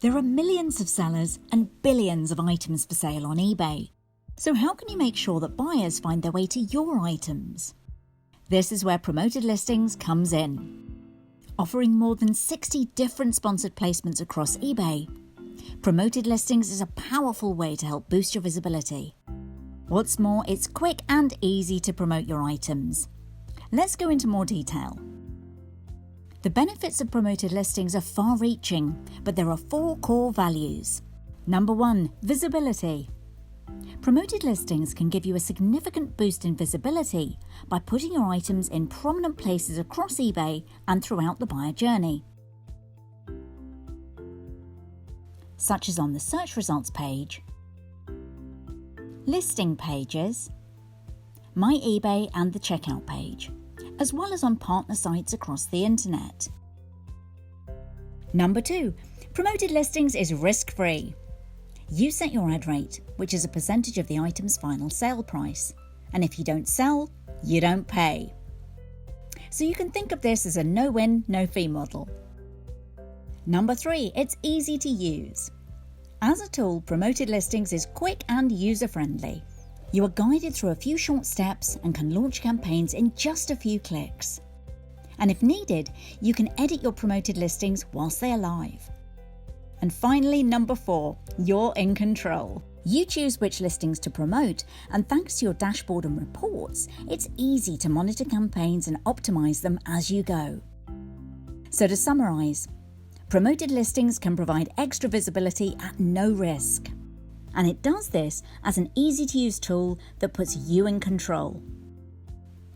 There are millions of sellers and billions of items for sale on eBay. So how can you make sure that buyers find their way to your items? This is where Promoted Listings comes in. Offering more than 60 different sponsored placements across eBay, Promoted Listings is a powerful way to help boost your visibility. What's more, it's quick and easy to promote your items. Let's go into more detail. The benefits of Promoted Listings are far-reaching, but there are 4 core values. Number 1, visibility. Promoted Listings can give you a significant boost in visibility by putting your items in prominent places across eBay and throughout the buyer journey, such as on the search results page, listing pages, My eBay and the checkout page, as well as on partner sites across the internet. Number 2, Promoted Listings is risk-free. You set your ad rate, which is a percentage of the item's final sale price. And if you don't sell, you don't pay. So you can think of this as a no-win, no-fee model. Number 3, it's easy to use. As a tool, Promoted Listings is quick and user-friendly. You are guided through a few short steps and can launch campaigns in just a few clicks. And if needed, you can edit your Promoted Listings whilst they are live. And finally, number 4, you're in control. You choose which listings to promote, and thanks to your dashboard and reports, it's easy to monitor campaigns and optimize them as you go. So to summarize, Promoted Listings can provide extra visibility at no risk. And it does this as an easy-to-use tool that puts you in control.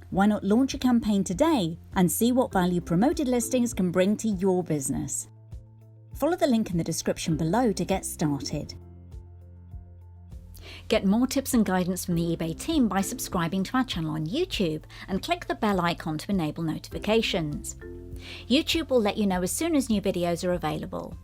Why not launch a campaign today and see what value Promoted Listings can bring to your business? Follow the link in the description below to get started. Get more tips and guidance from the eBay team by subscribing to our channel on YouTube and click the bell icon to enable notifications. YouTube will let you know as soon as new videos are available.